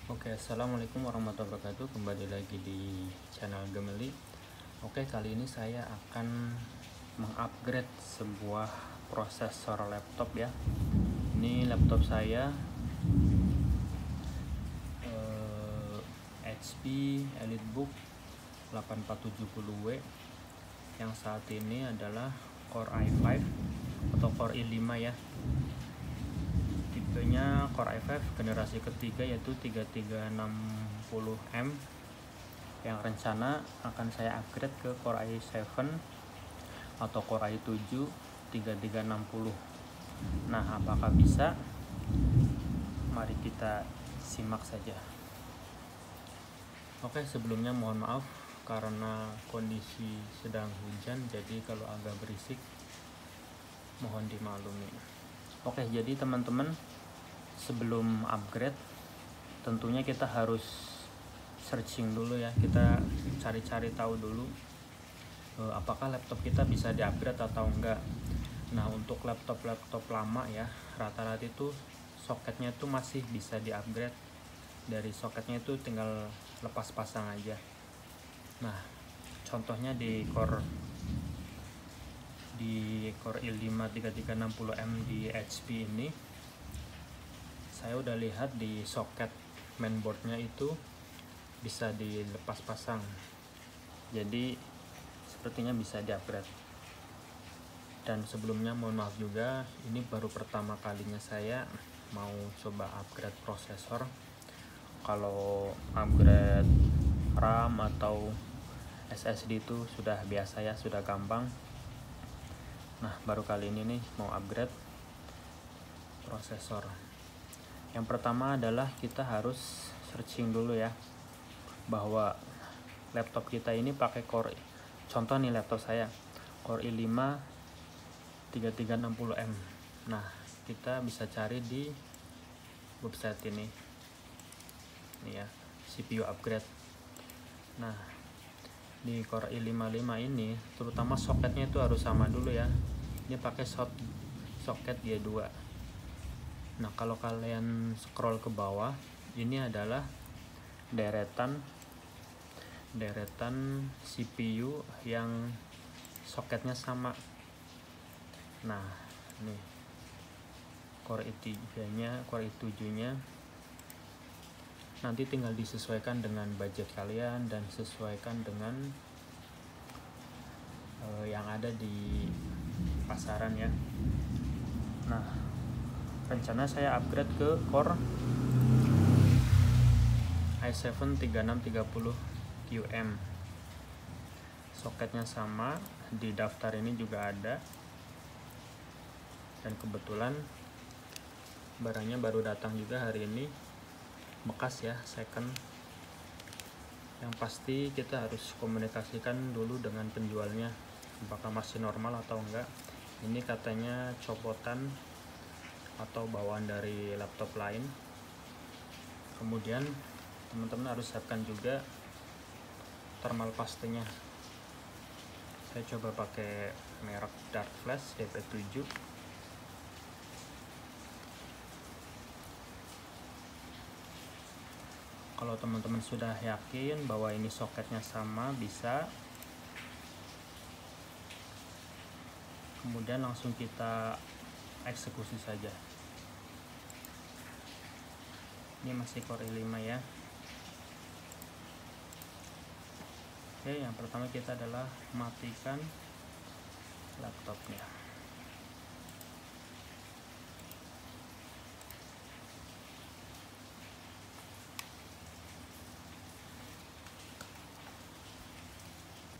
Oke, assalamualaikum warahmatullahi wabarakatuh. Kembali lagi di channel Gemeli. Oke, kali ini saya akan mengupgrade sebuah prosesor laptop ya. Ini laptop saya HP EliteBook 8470W yang saat ini adalah Core i5 atau Core i5 ya. Tipenya Core i5 generasi ketiga yaitu 3360M, yang rencana akan saya upgrade ke Core i7 atau Core i7 3360. Nah, apakah bisa? Mari kita simak saja. Oke, sebelumnya mohon maaf karena kondisi sedang hujan, jadi kalau agak berisik mohon dimaklumi. Oke, jadi teman-teman, sebelum upgrade tentunya kita harus searching dulu ya, kita cari-cari tahu dulu apakah laptop kita bisa di-upgrade atau enggak. Nah, untuk laptop lama ya, rata-rata itu soketnya itu masih bisa di-upgrade. Dari soketnya itu tinggal lepas pasang aja. Nah, contohnya di Core i5 3360M di HP ini, saya udah lihat di soket mainboardnya itu bisa dilepas pasang, jadi sepertinya bisa di-upgrade. Dan sebelumnya mohon maaf juga, ini baru pertama kalinya saya mau coba upgrade prosesor. Kalau upgrade RAM atau SSD itu sudah biasa ya, sudah gampang. Nah, baru kali ini nih mau upgrade prosesor. Yang pertama adalah kita harus searching dulu ya, bahwa laptop kita ini pakai core, contoh nih laptop saya Core i5 3360M. Nah, kita bisa cari di website ini ya, CPU upgrade. Nah, di Core i55 ini terutama soketnya itu harus sama dulu ya. Ini pakai soket G2. Nah, kalau kalian scroll ke bawah, ini adalah deretan CPU yang soketnya sama. Nah, nih Core i3-nya, Core i7-nya nanti tinggal disesuaikan dengan budget kalian dan sesuaikan dengan yang ada di pasaran ya. Nah, rencana saya upgrade ke Core i7 3630QM. Soketnya sama, di daftar ini juga ada. Dan kebetulan barangnya baru datang juga hari ini, bekas ya, second. Yang pasti kita harus komunikasikan dulu dengan penjualnya apakah masih normal atau enggak. Ini katanya copotan atau bawaan dari laptop lain. Kemudian teman-teman harus siapkan juga thermal paste-nya. Saya coba pakai merek Dark Flash DP7. Kalau teman-teman sudah yakin bahwa ini soketnya sama, bisa kemudian langsung kita eksekusi saja. Ini masih Core i5 ya. Oke, yang pertama kita adalah matikan laptopnya.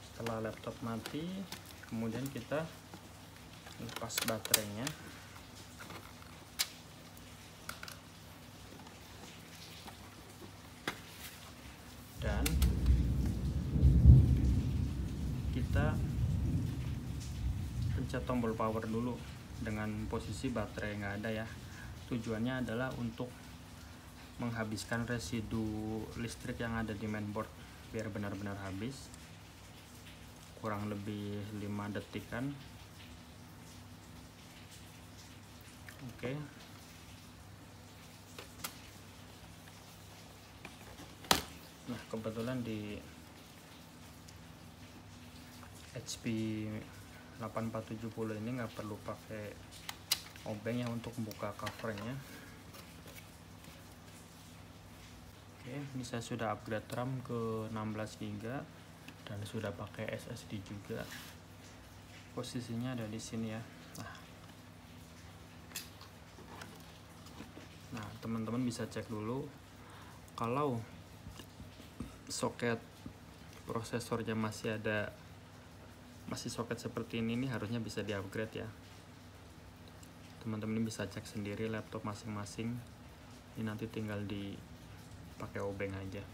Setelah laptop mati, kemudian kita lepas baterainya. Dan kita pencet tombol power dulu dengan posisi baterai nggak ada ya. Tujuannya adalah untuk menghabiskan residu listrik yang ada di mainboard biar benar-benar habis, kurang lebih 5 detikan. Oke, Nah, kebetulan di HP 8470 ini nggak perlu pakai obeng ya untuk buka covernya. Oke, ini saya sudah upgrade RAM ke 16 GB dan sudah pakai SSD juga. Posisinya ada di sini ya. Nah, teman-teman bisa cek dulu kalau soket prosesornya masih soket seperti ini nih, harusnya bisa di-upgrade ya. Teman-teman bisa cek sendiri laptop masing-masing. Ini nanti tinggal dipakai obeng aja.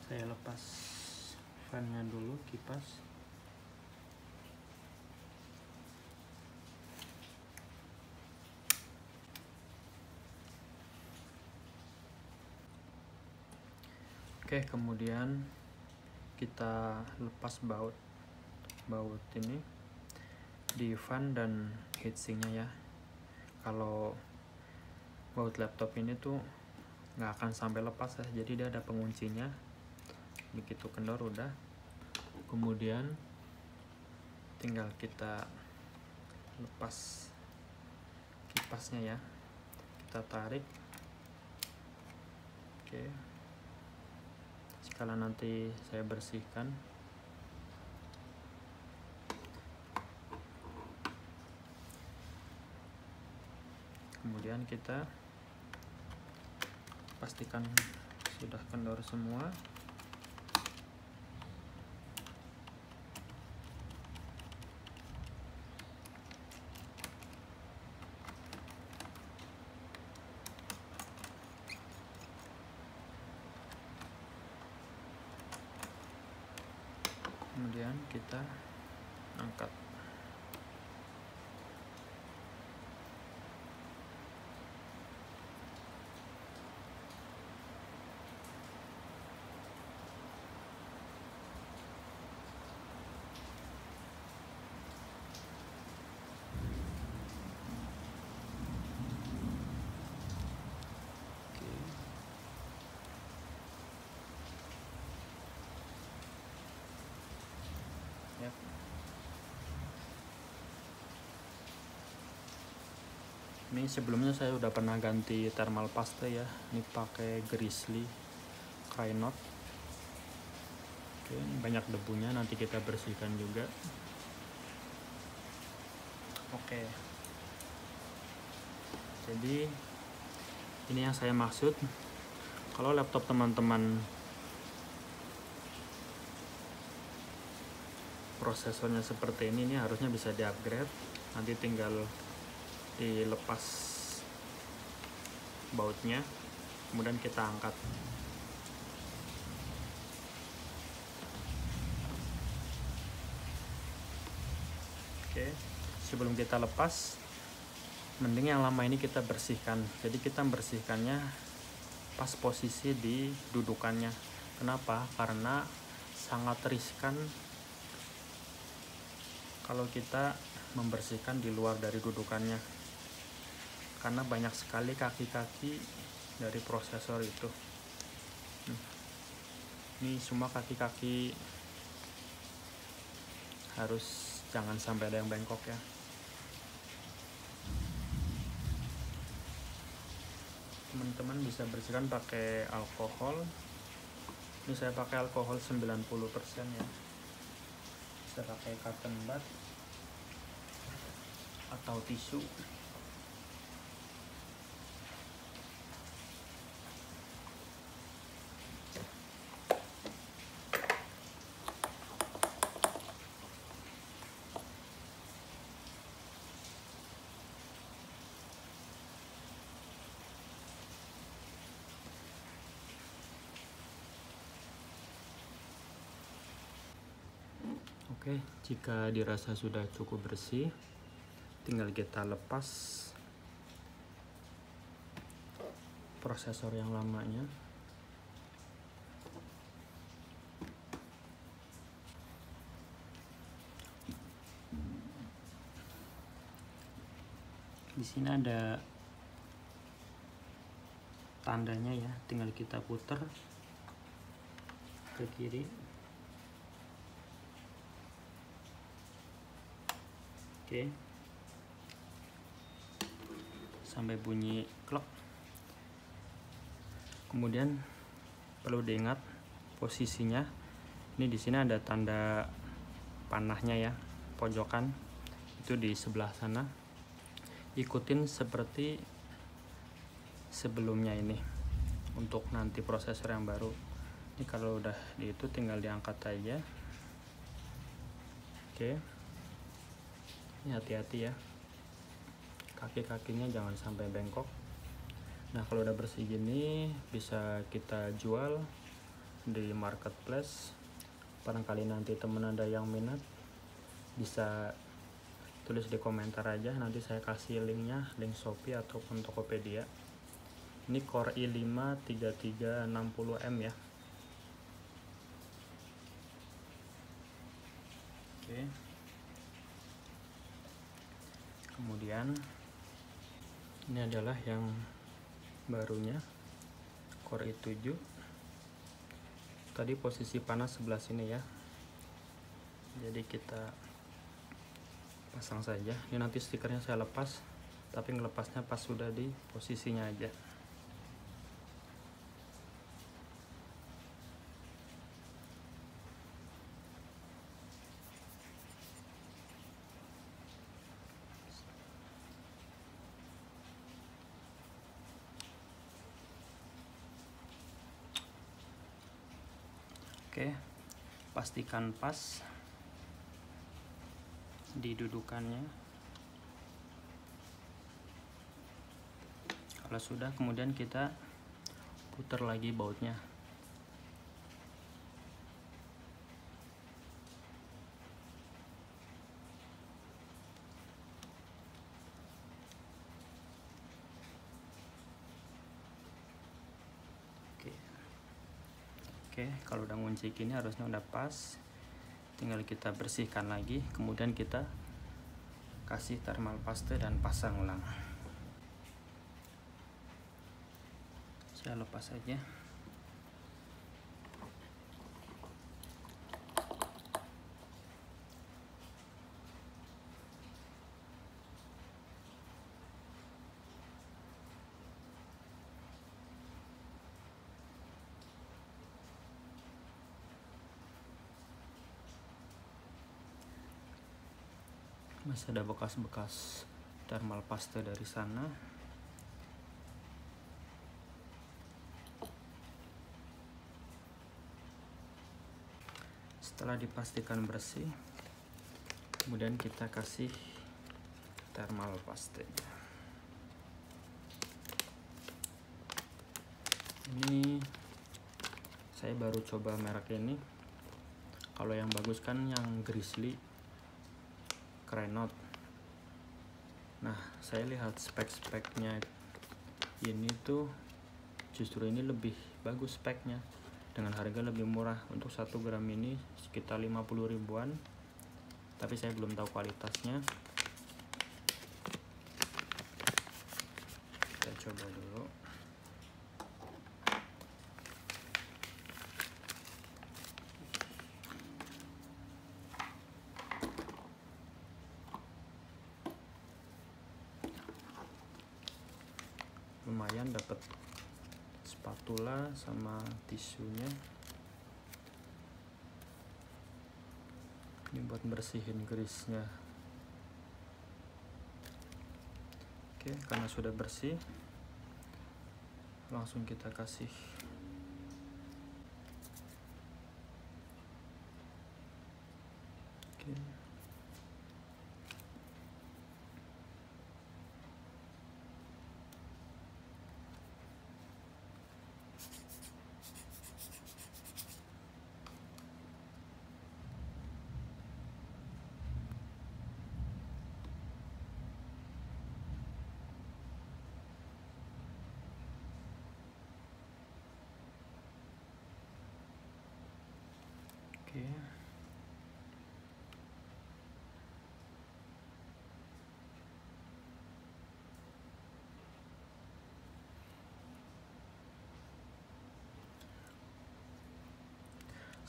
Saya lepas fan-nya dulu, kipas. Oke, kemudian kita lepas baut ini di fan dan heatsinknya ya. Kalau baut laptop ini tuh nggak akan sampai lepas ya, jadi dia ada penguncinya. Begitu kendor udah, kemudian tinggal kita lepas kipasnya ya, kita tarik. Oke, sekalian nanti saya bersihkan. Kemudian kita pastikan sudah kendor semua. Kemudian kita angkat. Yap. Ini sebelumnya saya udah pernah ganti thermal paste ya. Ini pakai Grizzly Craynot. Oke, ini banyak debunya, nanti kita bersihkan juga. Oke. Jadi ini yang saya maksud. Kalau laptop teman-teman prosesornya seperti ini harusnya bisa di-upgrade. Nanti tinggal dilepas bautnya, kemudian kita angkat. Oke, sebelum kita lepas, mending yang lama ini kita bersihkan. Jadi kita bersihkannya pas posisi di dudukannya. Kenapa? Karena sangat riskan kalau kita membersihkan di luar dari dudukannya, karena banyak sekali kaki-kaki dari prosesor itu. Ini semua kaki-kaki harus jangan sampai ada yang bengkok ya. Teman-teman bisa bersihkan pakai alkohol. Ini saya pakai alkohol 90% ya. Bisa pakai cotton bud atau tisu. Oke, jika dirasa sudah cukup bersih, tinggal kita lepas prosesor yang lamanya. Di sini ada tandanya ya, tinggal kita putar ke kiri. Oke, sampai bunyi klok. Kemudian perlu diingat posisinya. Ini di sini ada tanda panahnya ya, pojokan itu di sebelah sana. Ikutin seperti sebelumnya ini untuk nanti prosesor yang baru. Ini kalau udah di itu tinggal diangkat aja. Oke, ini hati-hati ya, kaki-kakinya jangan sampai bengkok. Nah, kalau udah bersih gini bisa kita jual di marketplace. Barangkali nanti temen ada yang minat, bisa tulis di komentar aja, nanti saya kasih linknya, link Shopee ataupun Tokopedia. Ini Core i5 3360M ya. Oke, kemudian ini adalah yang barunya, Core i7. Tadi posisi panas sebelah sini ya, jadi kita pasang saja. Ini nanti stikernya saya lepas, tapi ngelepasnya pas sudah di posisinya aja. Oke, pastikan pas didudukannya. Kalau sudah, kemudian kita putar lagi bautnya. Oke, kalau udah ngunci gini harusnya udah pas. Tinggal kita bersihkan lagi, kemudian kita kasih thermal paste dan pasang ulang. Saya lepas aja. Masih ada bekas-bekas thermal paste dari sana. Setelah dipastikan bersih, kemudian kita kasih thermal paste. Ini saya baru coba merek ini. Kalau yang bagus kan yang Grizzly, Krenot. Nah, saya lihat spek-speknya ini tuh justru ini lebih bagus speknya, dengan harga lebih murah. Untuk 1 gram ini sekitar 50 ribuan, tapi saya belum tahu kualitasnya. Kita coba dulu. Lumayan dapat spatula sama tisunya. Ini buat bersihin grease-nya. Oke, karena sudah bersih, langsung kita kasih oke.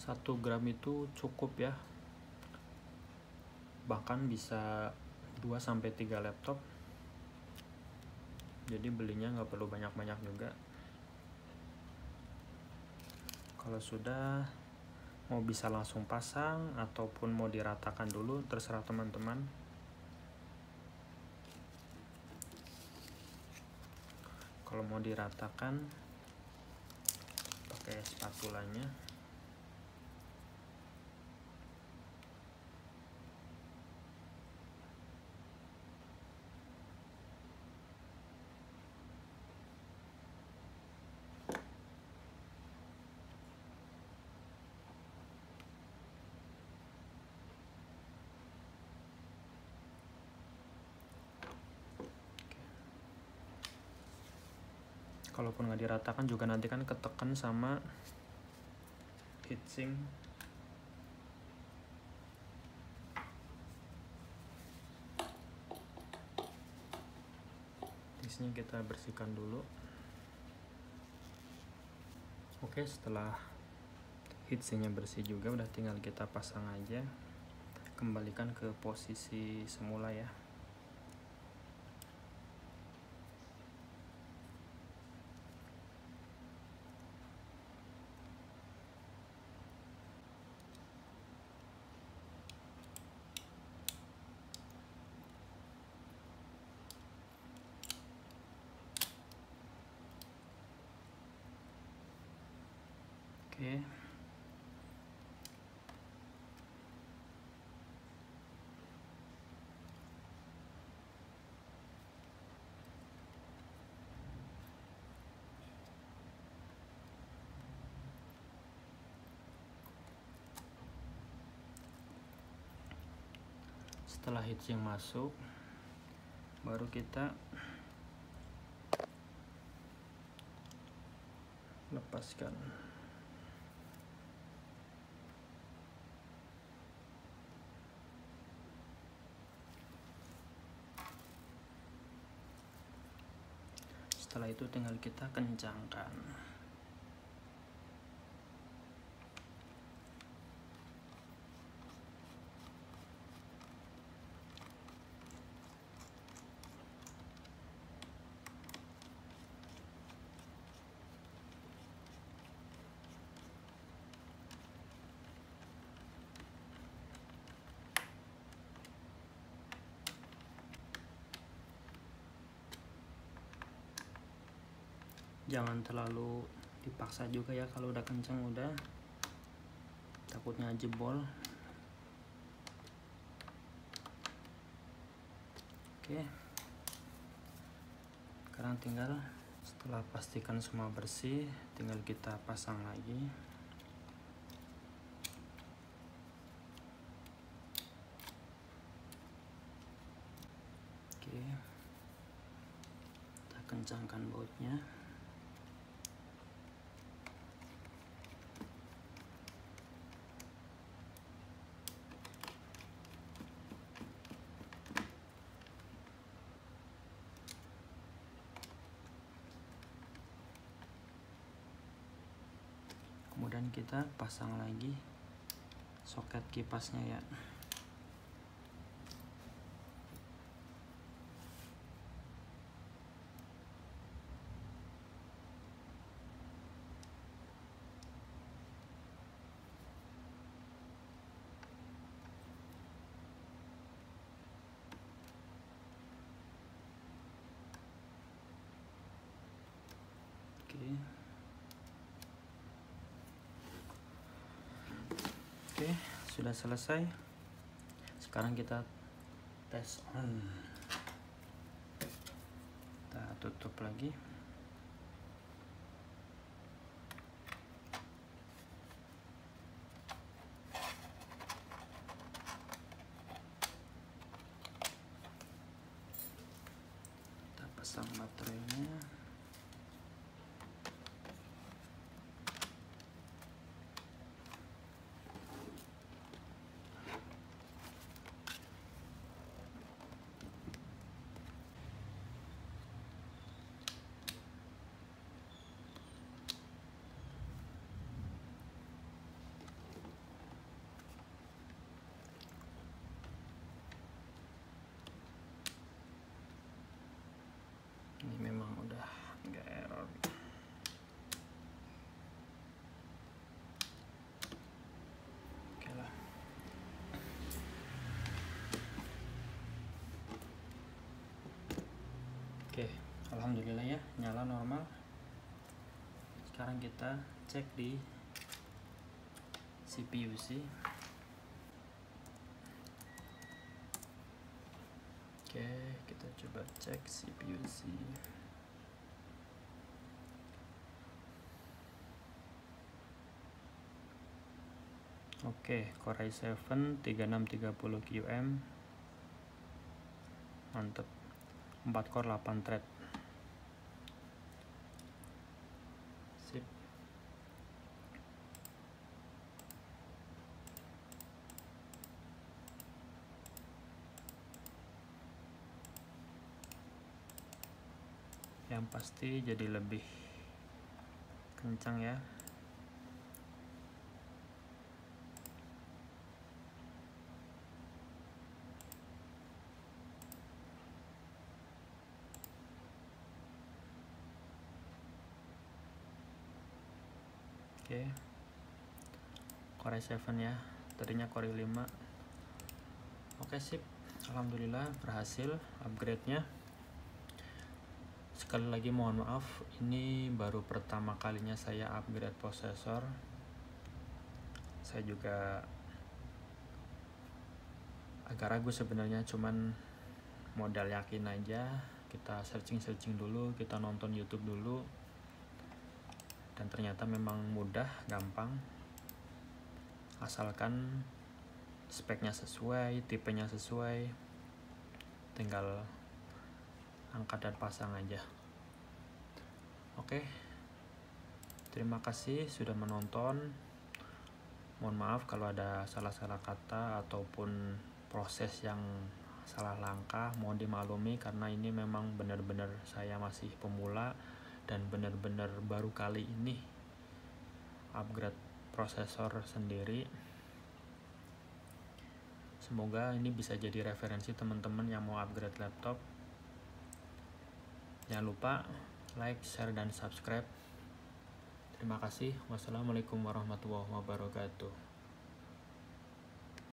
1 gram itu cukup ya, bahkan bisa 2-3 laptop. Jadi belinya nggak perlu banyak-banyak juga. Kalau sudah mau bisa langsung pasang ataupun mau diratakan dulu, terserah teman-teman. Kalau mau diratakan pakai spatulanya. Kalaupun nggak diratakan juga nanti kan ketekan sama heatsink. Disini kita bersihkan dulu. Oke, setelah heatsinknya bersih juga, udah tinggal kita pasang aja. Kembalikan ke posisi semula ya. Oke. Setelah heatsink masuk, baru kita lepaskan. Setelah itu tinggal kita kencangkan. Jangan terlalu dipaksa juga ya, kalau udah kenceng udah takutnya jebol. Oke, sekarang tinggal setelah pastikan semua bersih, tinggal kita pasang lagi. Oke, kita kencangkan bautnya. Kemudian kita pasang lagi soket kipasnya ya. Oke, sudah selesai. Sekarang kita tes on. Kita tutup lagi. Kita pasang baterainya. Ini memang udah nggak error. Oke lah. Oke, alhamdulillah ya, nyala normal. Sekarang kita cek di CPU sih. Oke, kita coba cek CPU sih. Oke, Core i7 3630 QM. Mantep. 4 core 8 thread. Sip. Yang pasti jadi lebih kencang ya. Oke. Core i7 ya, tadinya Core i5. Oke, sip. Alhamdulillah berhasil upgrade-nya. Sekali lagi mohon maaf, ini baru pertama kalinya saya upgrade prosesor. Saya juga agak ragu sebenarnya, cuman modal yakin aja. Kita searching dulu, kita nonton YouTube dulu, dan ternyata memang mudah, gampang, asalkan speknya sesuai, tipenya sesuai, tinggal angkat dan pasang aja. Oke, terima kasih sudah menonton. Mohon maaf kalau ada salah-salah kata ataupun proses yang salah langkah, mohon dimaklumi karena ini memang benar-benar saya masih pemula dan benar-benar baru kali ini upgrade prosesor sendiri. Semoga ini bisa jadi referensi teman-teman yang mau upgrade laptop. Jangan lupa like, share, dan subscribe. Terima kasih. Wassalamualaikum warahmatullahi wabarakatuh.